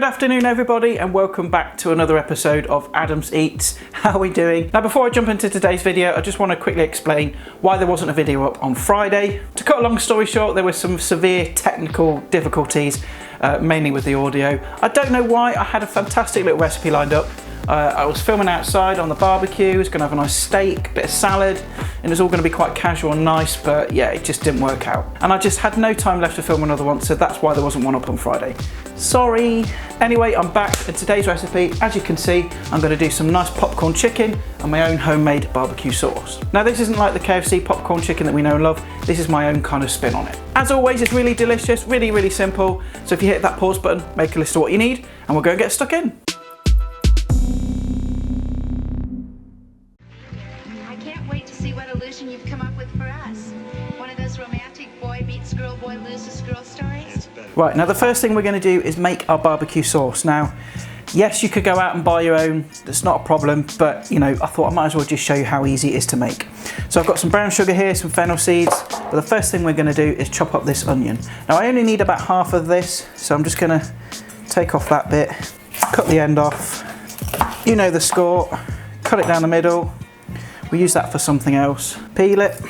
Good afternoon everybody and welcome back to another episode of Adams Eats. How are we doing? Now before I jump into today's video, I just want to quickly explain why there wasn't a video up on Friday. To cut a long story short, there were some severe technical difficulties, mainly with the audio. I don't know why. I had a fantastic little recipe lined up. I was filming outside on the barbecue. I was going to have a nice steak, bit of salad, and it was all going to be quite casual and nice, but yeah, it just didn't work out. And I just had no time left to film another one, so that's why there wasn't one up on Friday. Sorry. Anyway, I'm back, and today's recipe, as you can see, I'm going to do some nice popcorn chicken and my own homemade barbecue sauce. Now this isn't like the KFC popcorn chicken that we know and love. This is my own kind of spin on it. As always, it's really delicious, really simple. So if you hit that pause button, make a list of what you need, and we'll go and get stuck in. You've come up with for us. One of those romantic boy meets girl, boy loses girl stories. Right, now the first thing we're going to do is make our barbecue sauce. Now, yes, you could go out and buy your own. That's not a problem, but you know, I thought I might as well just show you how easy it is to make. So I've got some brown sugar here, some fennel seeds, but the first thing we're going to do is chop up this onion. Now I only need about half of this, so I'm just going to take off that bit, cut the end off. You know the score, cut it down the middle. We use that for something else. Peel it.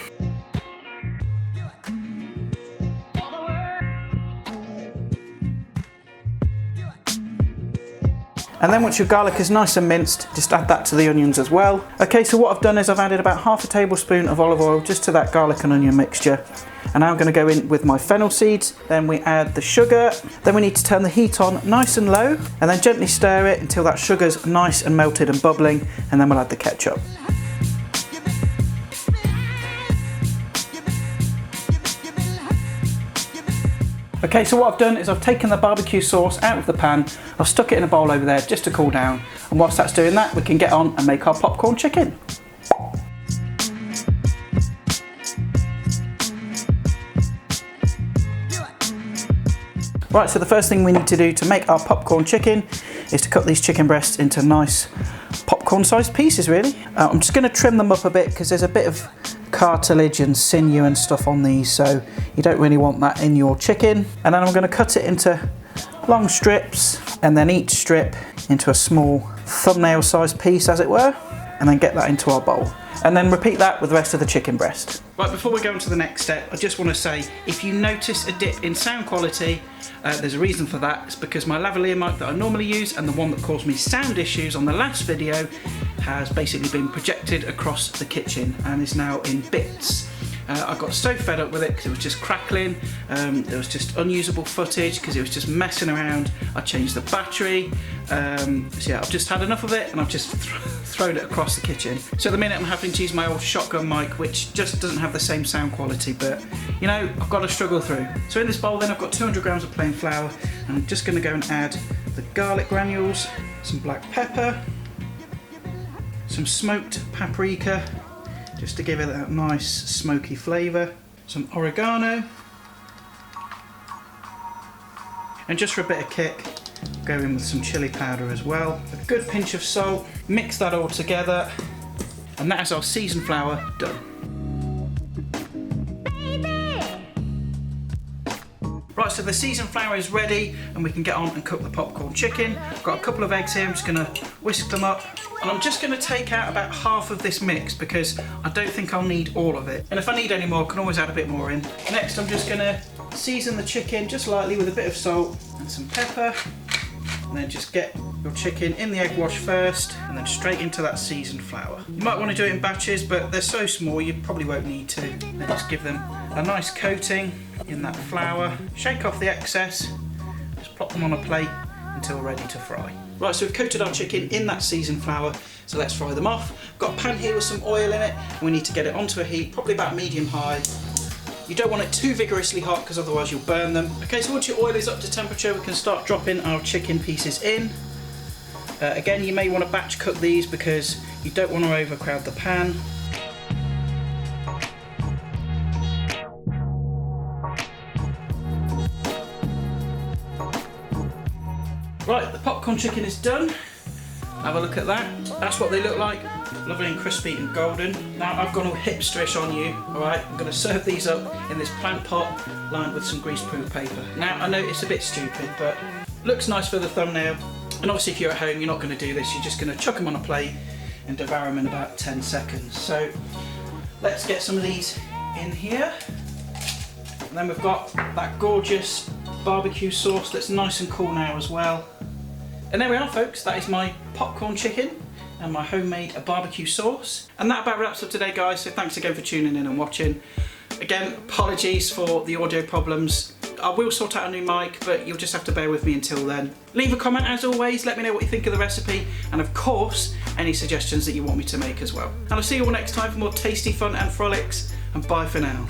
And then once your garlic is nice and minced, just add that to the onions as well. Okay, so what I've done is I've added about half a tablespoon of olive oil just to that garlic and onion mixture. And now I'm going to go in with my fennel seeds. Then we add the sugar. Then we need to turn the heat on nice and low and then gently stir it until that sugar's nice and melted and bubbling. And then we'll add the ketchup. Okay, so what I've done is I've taken the barbecue sauce out of the pan, I've stuck it in a bowl over there just to cool down, and whilst that's doing that, we can get on and make our popcorn chicken. Right, so the first thing we need to do to make our popcorn chicken is to cut these chicken breasts into nice popcorn-sized pieces, really. I'm just going to trim them up a bit because there's a bit of cartilage and sinew and stuff on these, so you don't really want that in your chicken. And then I'm going to cut it into long strips, and then each strip into a small thumbnail-sized piece, as it were, and then get that into our bowl. And then repeat that with the rest of the chicken breast. Right, before we go on to the next step, I just want to say, if you notice a dip in sound quality, there's a reason for that. It's because my lavalier mic that I normally use and the one that caused me sound issues on the last video has basically been projected across the kitchen and is now in bits. I got so fed up with it because it was just crackling, there was just unusable footage because it was just messing around. I changed the battery, so yeah, I've just had enough of it and I've just thrown it across the kitchen. So at the minute I'm having to use my old shotgun mic, which just doesn't have the same sound quality, but you know, I've got to struggle through. So in this bowl then I've got 200 grams of plain flour, and I'm just going to go and add the garlic granules, some black pepper, some smoked paprika, just to give it that nice smoky flavour, some oregano, and just for a bit of kick, go in with some chilli powder as well, a good pinch of salt, mix that all together, and that is our seasoned flour done. Right, so the seasoned flour is ready and we can get on and cook the popcorn chicken. I've got a couple of eggs here, I'm just going to whisk them up. And I'm just going to take out about half of this mix because I don't think I'll need all of it. And if I need any more, I can always add a bit more in. Next, I'm just going to season the chicken just lightly with a bit of salt and some pepper. And then just get your chicken in the egg wash first and then straight into that seasoned flour. You might want to do it in batches, but they're so small you probably won't need to. Then just give them a nice coating in that flour. Shake off the excess, just plop them on a plate until ready to fry. Right, so we've coated our chicken in that seasoned flour, so let's fry them off. I've got a pan here with some oil in it, and we need to get it onto a heat, probably about medium-high. You don't want it too vigorously hot because otherwise you'll burn them. Okay, so once your oil is up to temperature, we can start dropping our chicken pieces in. Again, you may want to batch cook these because you don't want to overcrowd the pan. Right, the popcorn chicken is done. Have a look at that. That's what they look like. Lovely and crispy and golden. Now I've gone all hipsterish on you, alright? I'm going to serve these up in this plant pot lined with some greaseproof paper. Now I know it's a bit stupid, but Looks nice for the thumbnail. And obviously if you're at home, you're not going to do this. You're just going to chuck them on a plate and devour them in about 10 seconds. So let's get some of these in here. And then we've got that gorgeous barbecue sauce that's nice and cool now as well. And there we are, folks. That is my popcorn chicken and my homemade barbecue sauce. And that about wraps up today, guys. So thanks again for tuning in and watching. Again, apologies for the audio problems. I will sort out a new mic, but you'll just have to bear with me until then. Leave a comment as always, let me know what you think of the recipe, and of course, any suggestions that you want me to make as well. And I'll see you all next time for more tasty fun and frolics, and bye for now.